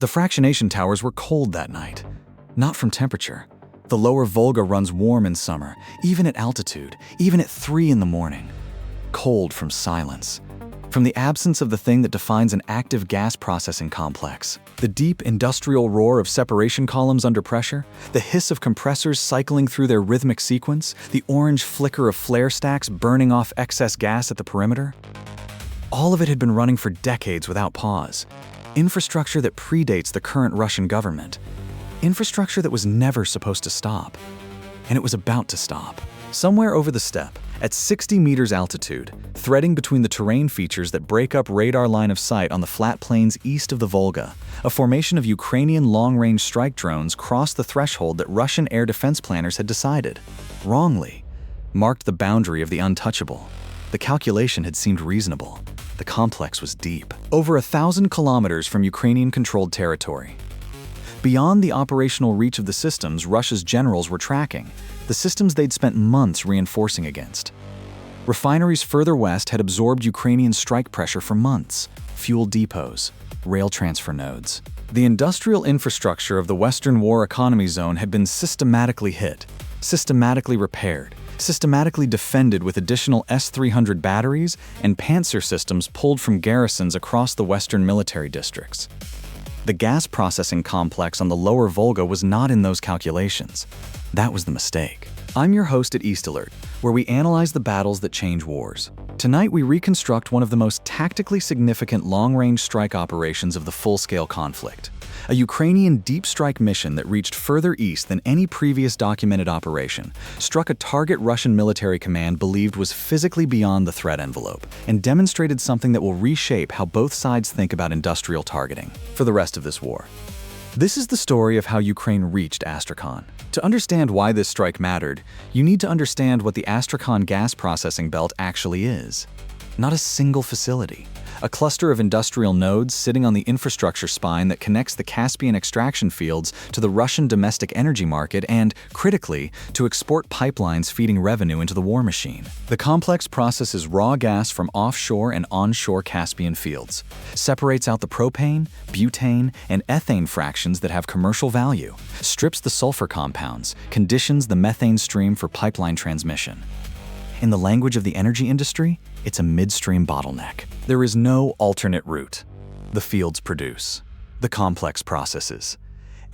The fractionation towers were cold that night. Not from temperature. The lower Volga runs warm in summer, even at altitude, even at 3 in the morning. Cold from silence. From the absence of the thing that defines an active gas processing complex. The deep industrial roar of separation columns under pressure, the hiss of compressors cycling through their rhythmic sequence, the orange flicker of flare stacks burning off excess gas at the perimeter. All of it had been running for decades without pause. Infrastructure that predates the current Russian government. Infrastructure that was never supposed to stop. And it was about to stop. Somewhere over the steppe, at 60 meters altitude, threading between the terrain features that break up radar line of sight on the flat plains east of the Volga, a formation of Ukrainian long-range strike drones crossed the threshold that Russian air defense planners had decided, wrongly, marked the boundary of the untouchable. The calculation had seemed reasonable. The complex was deep, over 1,000 kilometers from Ukrainian-controlled territory. Beyond the operational reach of the systems Russia's generals were tracking, the systems they'd spent months reinforcing against. Refineries further west had absorbed Ukrainian strike pressure for months, fuel depots, rail transfer nodes. The industrial infrastructure of the Western War economy zone had been systematically hit, systematically repaired, systematically defended with additional S-300 batteries and Panzer systems pulled from garrisons across the western military districts. The gas processing complex on the lower Volga was not in those calculations. That was the mistake. I'm your host at EastAlert, where we analyze the battles that change wars. Tonight we reconstruct one of the most tactically significant long-range strike operations of the full-scale conflict. A Ukrainian deep strike mission that reached further east than any previous documented operation, struck a target Russian military command believed was physically beyond the threat envelope, and demonstrated something that will reshape how both sides think about industrial targeting for the rest of this war. This is the story of how Ukraine reached Astrakhan. To understand why this strike mattered, you need to understand what the Astrakhan gas processing belt actually is. Not a single facility. A cluster of industrial nodes sitting on the infrastructure spine that connects the Caspian extraction fields to the Russian domestic energy market and, critically, to export pipelines feeding revenue into the war machine. The complex processes raw gas from offshore and onshore Caspian fields, separates out the propane, butane, and ethane fractions that have commercial value, strips the sulfur compounds, conditions the methane stream for pipeline transmission. In the language of the energy industry, it's a midstream bottleneck. There is no alternate route. The fields produce. The complex processes.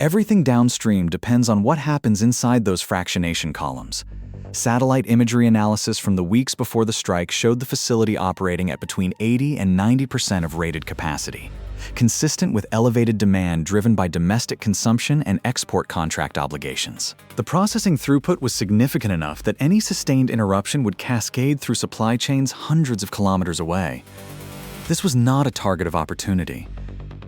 Everything downstream depends on what happens inside those fractionation columns. Satellite imagery analysis from the weeks before the strike showed the facility operating at between 80 and 90% of rated capacity, consistent with elevated demand driven by domestic consumption and export contract obligations. The processing throughput was significant enough that any sustained interruption would cascade through supply chains hundreds of kilometers away. This was not a target of opportunity.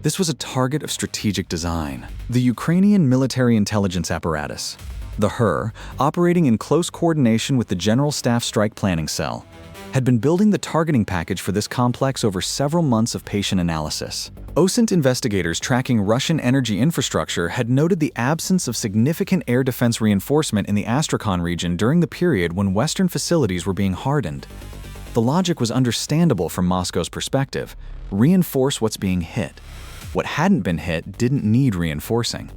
This was a target of strategic design. The Ukrainian military intelligence apparatus, the HER, operating in close coordination with the General Staff Strike Planning Cell, had been building the targeting package for this complex over several months of patient analysis. OSINT investigators tracking Russian energy infrastructure had noted the absence of significant air defense reinforcement in the Astrakhan region during the period when Western facilities were being hardened. The logic was understandable from Moscow's perspective. Reinforce what's being hit. What hadn't been hit didn't need reinforcing.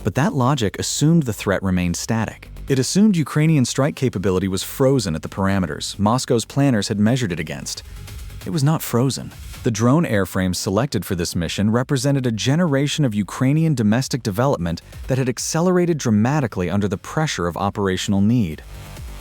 But that logic assumed the threat remained static. It assumed Ukrainian strike capability was frozen at the parameters Moscow's planners had measured it against. It was not frozen. The drone airframes selected for this mission represented a generation of Ukrainian domestic development that had accelerated dramatically under the pressure of operational need.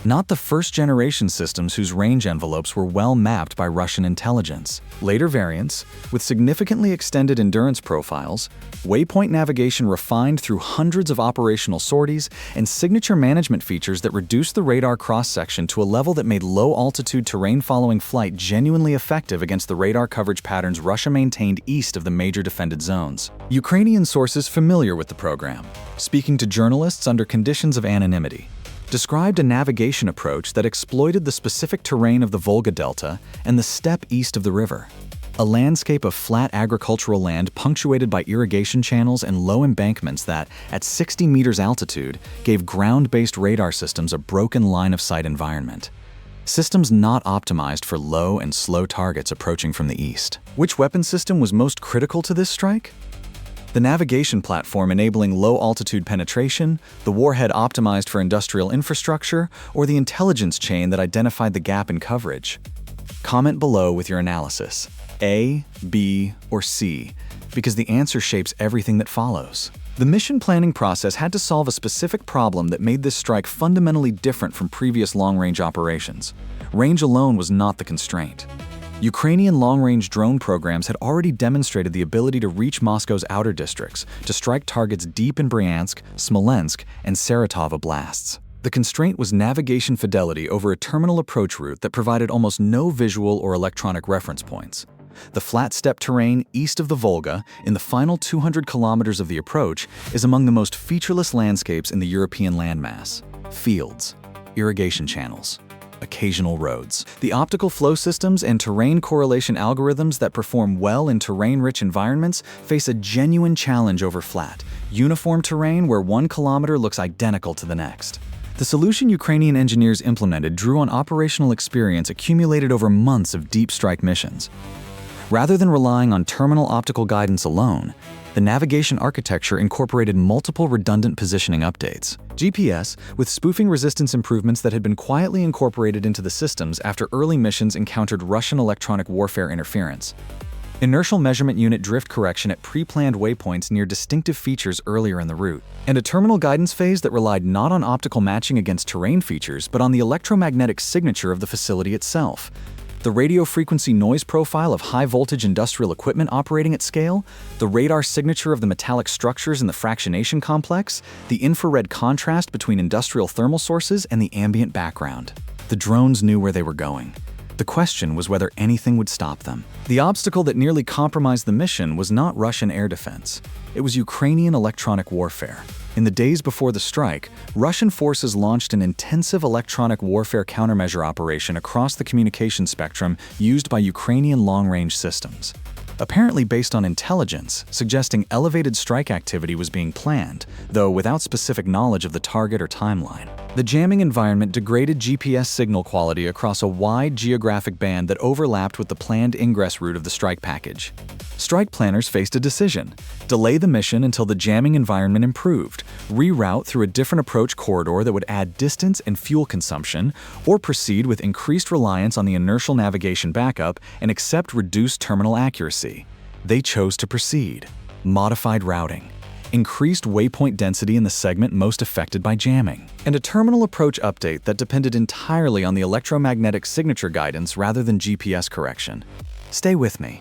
Not the first-generation systems whose range envelopes were well mapped by Russian intelligence. Later variants, with significantly extended endurance profiles, waypoint navigation refined through hundreds of operational sorties, and signature management features that reduced the radar cross-section to a level that made low-altitude terrain-following flight genuinely effective against the radar coverage patterns Russia maintained east of the major defended zones. Ukrainian sources familiar with the program, speaking to journalists under conditions of anonymity, described a navigation approach that exploited the specific terrain of the Volga Delta and the steppe east of the river. A landscape of flat agricultural land punctuated by irrigation channels and low embankments that, at 60 meters altitude, gave ground-based radar systems a broken line-of-sight environment. Systems not optimized for low and slow targets approaching from the east. Which weapon system was most critical to this strike? The navigation platform enabling low-altitude penetration, the warhead optimized for industrial infrastructure, or the intelligence chain that identified the gap in coverage? Comment below with your analysis. A, B, or C, because the answer shapes everything that follows. The mission planning process had to solve a specific problem that made this strike fundamentally different from previous long-range operations. Range alone was not the constraint. Ukrainian long-range drone programs had already demonstrated the ability to reach Moscow's outer districts, to strike targets deep in Bryansk, Smolensk, and Saratov oblasts. The constraint was navigation fidelity over a terminal approach route that provided almost no visual or electronic reference points. The flat steppe terrain east of the Volga, in the final 200 kilometers of the approach, is among the most featureless landscapes in the European landmass. Fields, irrigation channels, occasional roads. The optical flow systems and terrain correlation algorithms that perform well in terrain-rich environments face a genuine challenge over flat, uniform terrain where 1 kilometer looks identical to the next. The solution Ukrainian engineers implemented drew on operational experience accumulated over months of deep strike missions. Rather than relying on terminal optical guidance alone, the navigation architecture incorporated multiple redundant positioning updates. GPS, with spoofing resistance improvements that had been quietly incorporated into the systems after early missions encountered Russian electronic warfare interference. Inertial measurement unit drift correction at pre-planned waypoints near distinctive features earlier in the route. And a terminal guidance phase that relied not on optical matching against terrain features, but on the electromagnetic signature of the facility itself. The radio frequency noise profile of high-voltage industrial equipment operating at scale, the radar signature of the metallic structures in the fractionation complex, the infrared contrast between industrial thermal sources and the ambient background. The drones knew where they were going. The question was whether anything would stop them. The obstacle that nearly compromised the mission was not Russian air defense. It was Ukrainian electronic warfare. In the days before the strike, Russian forces launched an intensive electronic warfare countermeasure operation across the communication spectrum used by Ukrainian long-range systems. Apparently based on intelligence, suggesting elevated strike activity was being planned, though without specific knowledge of the target or timeline. The jamming environment degraded GPS signal quality across a wide geographic band that overlapped with the planned ingress route of the strike package. Strike planners faced a decision: delay the mission until the jamming environment improved, reroute through a different approach corridor that would add distance and fuel consumption, or proceed with increased reliance on the inertial navigation backup and accept reduced terminal accuracy. They chose to proceed. Modified routing, increased waypoint density in the segment most affected by jamming, and a terminal approach update that depended entirely on the electromagnetic signature guidance rather than GPS correction. Stay with me,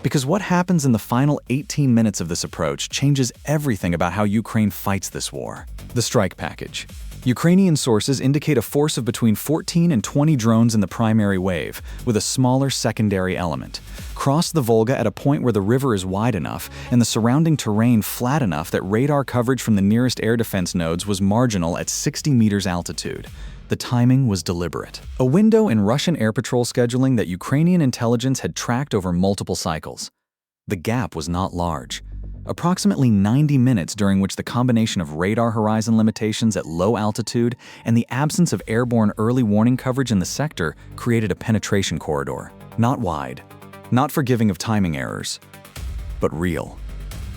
because what happens in the final 18 minutes of this approach changes everything about how Ukraine fights this war. The strike package. Ukrainian sources indicate a force of between 14 and 20 drones in the primary wave, with a smaller secondary element. Cross the Volga at a point where the river is wide enough and the surrounding terrain flat enough that radar coverage from the nearest air defense nodes was marginal at 60 meters altitude. The timing was deliberate. A window in Russian air patrol scheduling that Ukrainian intelligence had tracked over multiple cycles. The gap was not large. Approximately 90 minutes during which the combination of radar horizon limitations at low altitude and the absence of airborne early warning coverage in the sector created a penetration corridor. Not wide, not forgiving of timing errors, but real.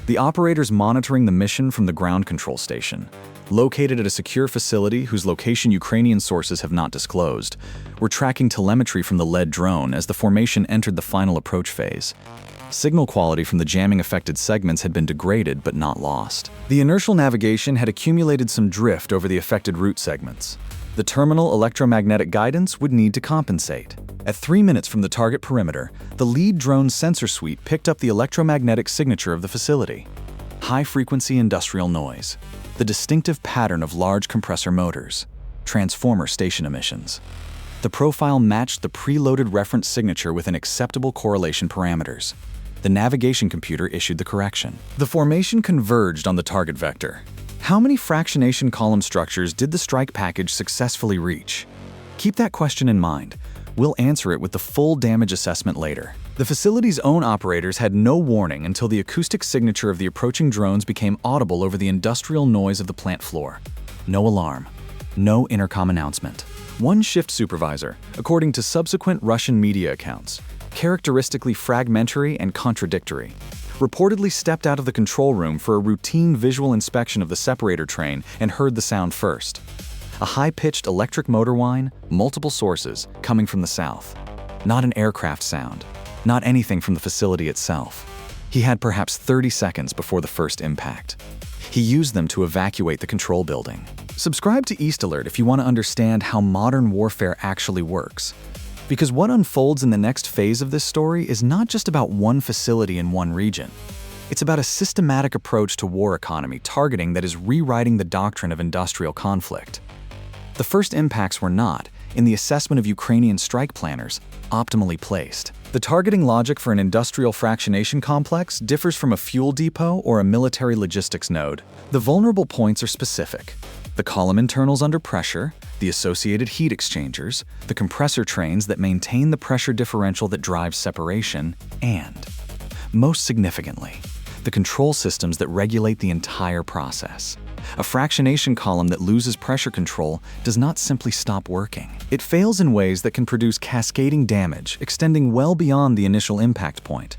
The operators monitoring the mission from the ground control station, located at a secure facility whose location Ukrainian sources have not disclosed, were tracking telemetry from the lead drone as the formation entered the final approach phase. Signal quality from the jamming-affected segments had been degraded but not lost. The inertial navigation had accumulated some drift over the affected route segments. The terminal electromagnetic guidance would need to compensate. At 3 minutes from the target perimeter, the lead drone sensor suite picked up the electromagnetic signature of the facility. High-frequency industrial noise, the distinctive pattern of large compressor motors, transformer station emissions. The profile matched the preloaded reference signature within acceptable correlation parameters. The navigation computer issued the correction. The formation converged on the target vector. How many fractionation column structures did the strike package successfully reach? Keep that question in mind. We'll answer it with the full damage assessment later. The facility's own operators had no warning until the acoustic signature of the approaching drones became audible over the industrial noise of the plant floor. No alarm. No intercom announcement. One shift supervisor, according to subsequent Russian media accounts, characteristically fragmentary and contradictory. reportedly stepped out of the control room for a routine visual inspection of the separator train and heard the sound first. A high-pitched electric motor whine, multiple sources, coming from the south. Not an aircraft sound, not anything from the facility itself. He had perhaps 30 seconds before the first impact. He used them to evacuate the control building. Subscribe to EastAlert if you want to understand how modern warfare actually works. Because what unfolds in the next phase of this story is not just about one facility in one region. It's about a systematic approach to war economy targeting that is rewriting the doctrine of industrial conflict. The first impacts were not, in the assessment of Ukrainian strike planners, optimally placed. The targeting logic for an industrial fractionation complex differs from a fuel depot or a military logistics node. The vulnerable points are specific. The column internals under pressure, the associated heat exchangers, the compressor trains that maintain the pressure differential that drives separation, and, most significantly, the control systems that regulate the entire process. A fractionation column that loses pressure control does not simply stop working. It fails in ways that can produce cascading damage, extending well beyond the initial impact point.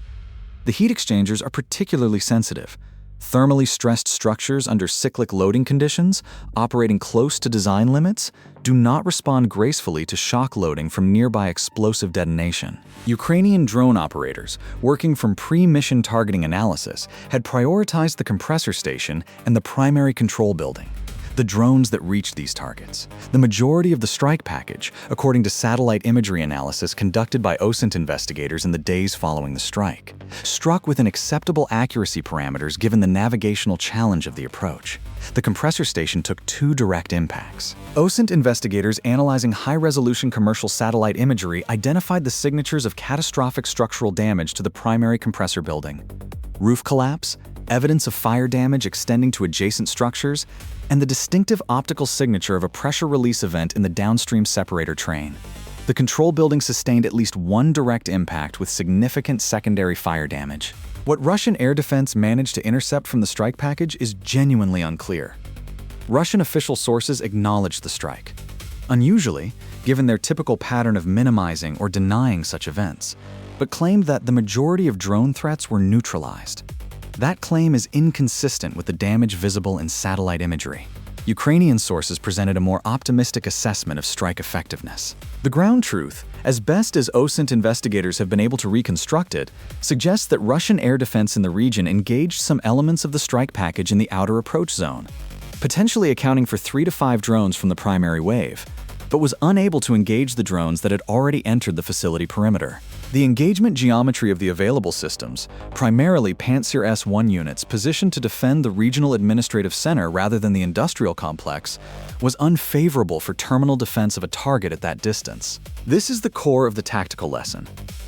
The heat exchangers are particularly sensitive. Thermally stressed structures under cyclic loading conditions, operating close to design limits, do not respond gracefully to shock loading from nearby explosive detonation. Ukrainian drone operators, working from pre-mission targeting analysis, had prioritized the compressor station and the primary control building. The drones that reached these targets. The majority of the strike package, according to satellite imagery analysis conducted by OSINT investigators in the days following the strike, struck within acceptable accuracy parameters given the navigational challenge of the approach. The compressor station took 2 direct impacts. OSINT investigators analyzing high-resolution commercial satellite imagery identified the signatures of catastrophic structural damage to the primary compressor building. Roof collapse, evidence of fire damage extending to adjacent structures, and the distinctive optical signature of a pressure release event in the downstream separator train. The control building sustained at least 1 direct impact with significant secondary fire damage. What Russian air defense managed to intercept from the strike package is genuinely unclear. Russian official sources acknowledged the strike. Unusually, given their typical pattern of minimizing or denying such events, but claimed that the majority of drone threats were neutralized. That claim is inconsistent with the damage visible in satellite imagery. Ukrainian sources presented a more optimistic assessment of strike effectiveness. The ground truth, as best as OSINT investigators have been able to reconstruct it, suggests that Russian air defense in the region engaged some elements of the strike package in the outer approach zone, potentially accounting for 3 to 5 drones from the primary wave, but was unable to engage the drones that had already entered the facility perimeter. The engagement geometry of the available systems, primarily Pantsir S-1 units positioned to defend the regional administrative center rather than the industrial complex, was unfavorable for terminal defense of a target at that distance. This is the core of the tactical lesson.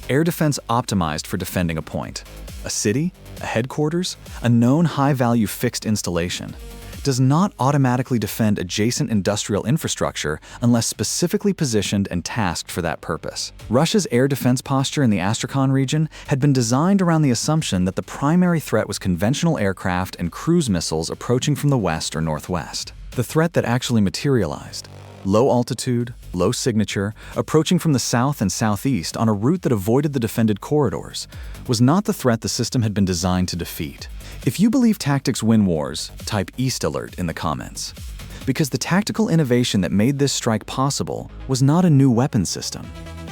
Air defense optimized for defending a point. A city, a headquarters, a known high-value fixed installation does not automatically defend adjacent industrial infrastructure unless specifically positioned and tasked for that purpose. Russia's air defense posture in the Astrakhan region had been designed around the assumption that the primary threat was conventional aircraft and cruise missiles approaching from the west or northwest. The threat that actually materialized, low altitude, low signature, approaching from the south and southeast on a route that avoided the defended corridors, was not the threat the system had been designed to defeat. If you believe tactics win wars, type EastAlert in the comments. Because the tactical innovation that made this strike possible was not a new weapon system.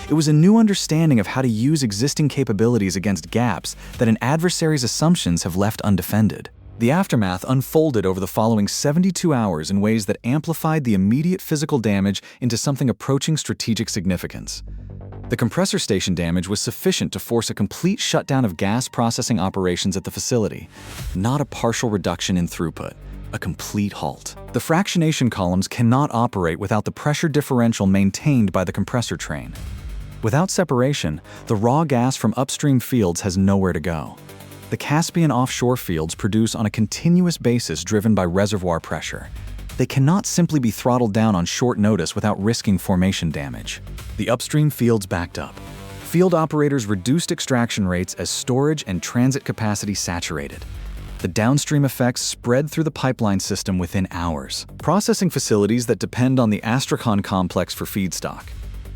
It was a new understanding of how to use existing capabilities against gaps that an adversary's assumptions have left undefended. The aftermath unfolded over the following 72 hours in ways that amplified the immediate physical damage into something approaching strategic significance. The compressor station damage was sufficient to force a complete shutdown of gas processing operations at the facility, not a partial reduction in throughput, a complete halt. The fractionation columns cannot operate without the pressure differential maintained by the compressor train. Without separation, the raw gas from upstream fields has nowhere to go. The Caspian offshore fields produce on a continuous basis driven by reservoir pressure. They cannot simply be throttled down on short notice without risking formation damage. The upstream fields backed up. Field operators reduced extraction rates as storage and transit capacity saturated. The downstream effects spread through the pipeline system within hours. Processing facilities that depend on the Astrakhan complex for feedstock,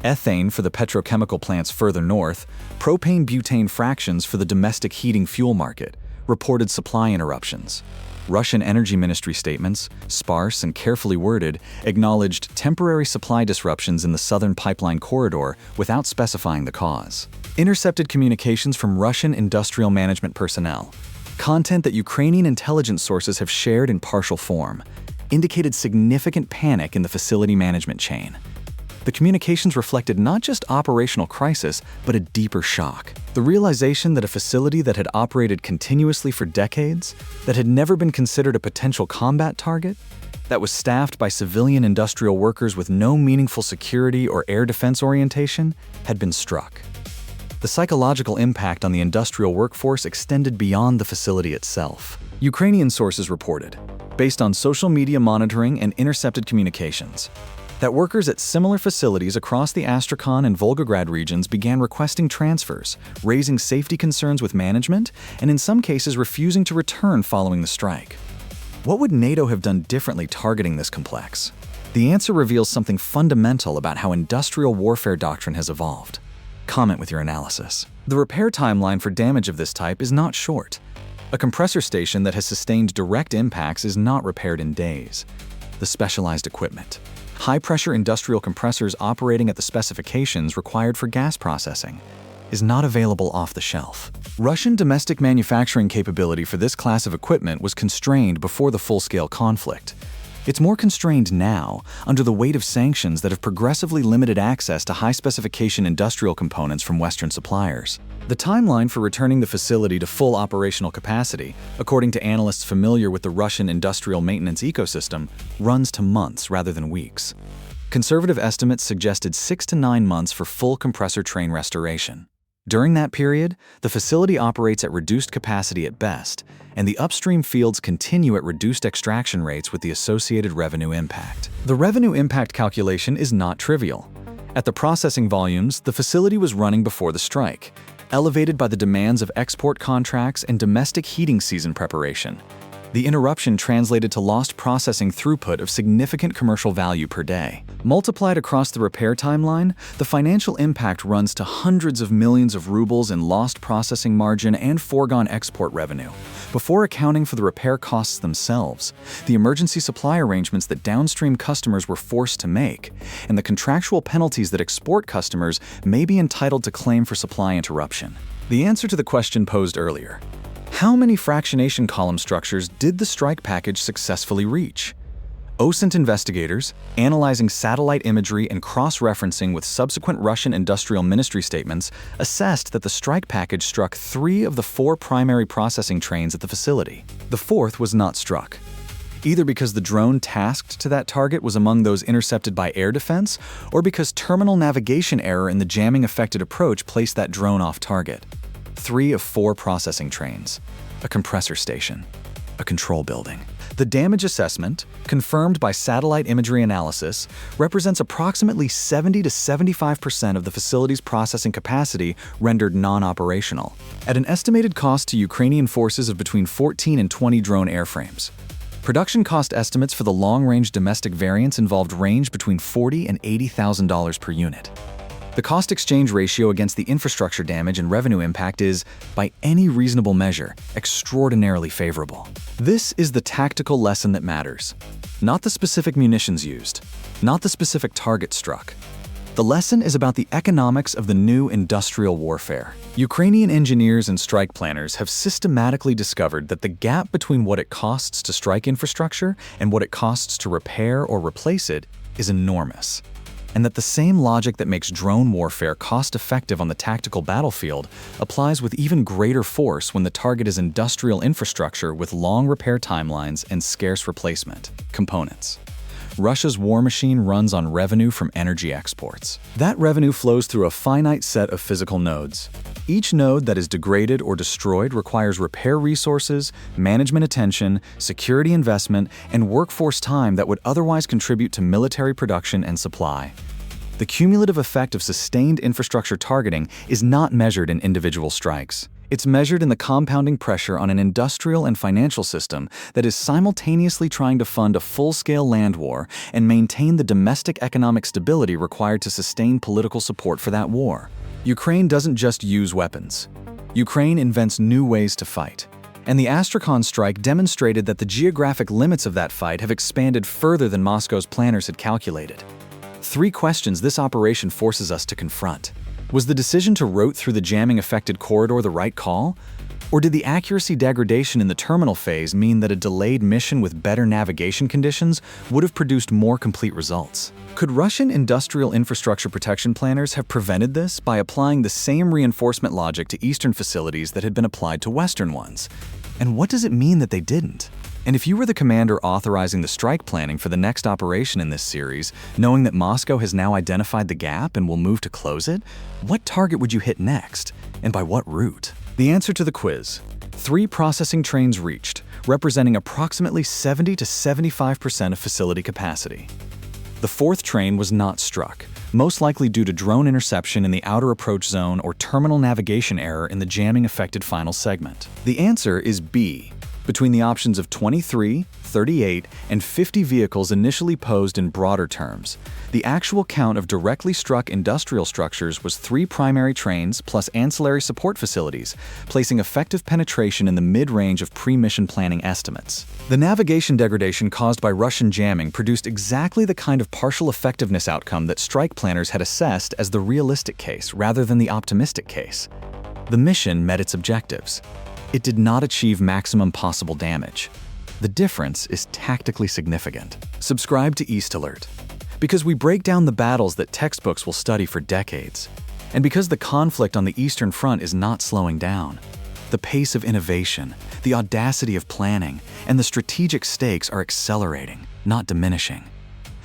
ethane for the petrochemical plants further north, propane-butane fractions for the domestic heating fuel market, reported supply interruptions. Russian Energy Ministry statements, sparse and carefully worded, acknowledged temporary supply disruptions in the southern pipeline corridor without specifying the cause. Intercepted communications from Russian industrial management personnel, content that Ukrainian intelligence sources have shared in partial form, indicated significant panic in the facility management chain. The communications reflected not just operational crisis, but a deeper shock. The realization that a facility that had operated continuously for decades, that had never been considered a potential combat target, that was staffed by civilian industrial workers with no meaningful security or air defense orientation, had been struck. The psychological impact on the industrial workforce extended beyond the facility itself. Ukrainian sources reported, based on social media monitoring and intercepted communications, that workers at similar facilities across the Astrakhan and Volgograd regions began requesting transfers, raising safety concerns with management, and in some cases refusing to return following the strike. What would NATO have done differently targeting this complex? The answer reveals something fundamental about how industrial warfare doctrine has evolved. Comment with your analysis. The repair timeline for damage of this type is not short. A compressor station that has sustained direct impacts is not repaired in days. The specialized equipment. High-pressure industrial compressors operating at the specifications required for gas processing is not available off the shelf. Russian domestic manufacturing capability for this class of equipment was constrained before the full-scale conflict. It's more constrained now under the weight of sanctions that have progressively limited access to high-specification industrial components from Western suppliers. The timeline for returning the facility to full operational capacity, according to analysts familiar with the Russian industrial maintenance ecosystem, runs to months rather than weeks. Conservative estimates suggested 6 to 9 months for full compressor train restoration. During that period, the facility operates at reduced capacity at best, and the upstream fields continue at reduced extraction rates with the associated revenue impact. The revenue impact calculation is not trivial. At the processing volumes, the facility was running before the strike, elevated by the demands of export contracts and domestic heating season preparation. The interruption translated to lost processing throughput of significant commercial value per day. Multiplied across the repair timeline, the financial impact runs to hundreds of millions of rubles in lost processing margin and foregone export revenue. Before accounting for the repair costs themselves, the emergency supply arrangements that downstream customers were forced to make, and the contractual penalties that export customers may be entitled to claim for supply interruption. The answer to the question posed earlier: how many fractionation column structures did the strike package successfully reach? OSINT investigators, analyzing satellite imagery and cross-referencing with subsequent Russian industrial ministry statements, assessed that the strike package struck 3 of the 4 primary processing trains at the facility. The 4th was not struck, either because the drone tasked to that target was among those intercepted by air defense, or because terminal navigation error in the jamming-affected approach placed that drone off target. 3 of 4 processing trains, a compressor station, a control building. The damage assessment, confirmed by satellite imagery analysis, represents approximately 70 to 75% of the facility's processing capacity rendered non-operational, at an estimated cost to Ukrainian forces of between 14 and 20 drone airframes. Production cost estimates for the long-range domestic variants involved range between $40,000 and $80,000 per unit. The cost exchange ratio against the infrastructure damage and revenue impact is, by any reasonable measure, extraordinarily favorable. This is the tactical lesson that matters. Not the specific munitions used, not the specific target struck. The lesson is about the economics of the new industrial warfare. Ukrainian engineers and strike planners have systematically discovered that the gap between what it costs to strike infrastructure and what it costs to repair or replace it is enormous, and that the same logic that makes drone warfare cost-effective on the tactical battlefield applies with even greater force when the target is industrial infrastructure with long repair timelines and scarce replacement components. Russia's war machine runs on revenue from energy exports. That revenue flows through a finite set of physical nodes. Each node that is degraded or destroyed requires repair resources, management attention, security investment, and workforce time that would otherwise contribute to military production and supply. The cumulative effect of sustained infrastructure targeting is not measured in individual strikes. It's measured in the compounding pressure on an industrial and financial system that is simultaneously trying to fund a full-scale land war and maintain the domestic economic stability required to sustain political support for that war. Ukraine doesn't just use weapons. Ukraine invents new ways to fight. And the Astrakhan strike demonstrated that the geographic limits of that fight have expanded further than Moscow's planners had calculated. 3 questions this operation forces us to confront. Was the decision to route through the jamming-affected corridor the right call? Or did the accuracy degradation in the terminal phase mean that a delayed mission with better navigation conditions would have produced more complete results? Could Russian industrial infrastructure protection planners have prevented this by applying the same reinforcement logic to Eastern facilities that had been applied to Western ones? And what does it mean that they didn't? And if you were the commander authorizing the strike planning for the next operation in this series, knowing that Moscow has now identified the gap and will move to close it, what target would you hit next? And by what route? The answer to the quiz: 3 processing trains reached, representing approximately 70 to 75% of facility capacity. The 4th train was not struck, most likely due to drone interception in the outer approach zone or terminal navigation error in the jamming-affected final segment. The answer is B. Between the options of 23, 38, and 50 vehicles initially posed in broader terms, the actual count of directly struck industrial structures was 3 primary trains plus ancillary support facilities, placing effective penetration in the mid-range of pre-mission planning estimates. The navigation degradation caused by Russian jamming produced exactly the kind of partial effectiveness outcome that strike planners had assessed as the realistic case rather than the optimistic case. The mission met its objectives. It did not achieve maximum possible damage. The difference is tactically significant. Subscribe to EastAlert, because we break down the battles that textbooks will study for decades, and because the conflict on the Eastern Front is not slowing down. The pace of innovation, the audacity of planning, and the strategic stakes are accelerating, not diminishing.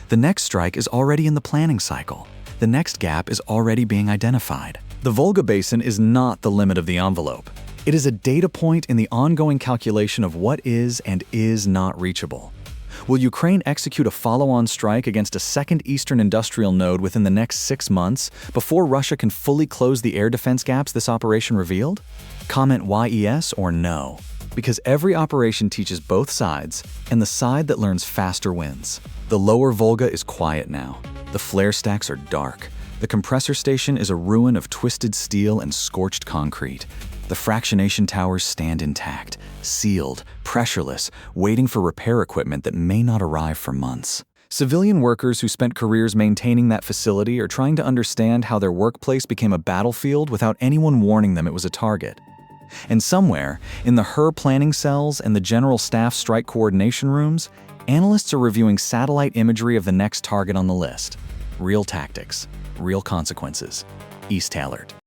The next strike is already in the planning cycle. The next gap is already being identified. The Volga Basin is not the limit of the envelope. It is a data point in the ongoing calculation of what is and is not reachable. Will Ukraine execute a follow-on strike against a second Eastern industrial node within the next 6 months before Russia can fully close the air defense gaps this operation revealed? Comment YES or no, because every operation teaches both sides, and the side that learns faster wins. The lower Volga is quiet now. The flare stacks are dark. The compressor station is a ruin of twisted steel and scorched concrete. The fractionation towers stand intact, sealed, pressureless, waiting for repair equipment that may not arrive for months. Civilian workers who spent careers maintaining that facility are trying to understand how their workplace became a battlefield without anyone warning them it was a target. And somewhere, in the HER planning cells and the General Staff strike coordination rooms, analysts are reviewing satellite imagery of the next target on the list. Real tactics, real consequences. EastAlert.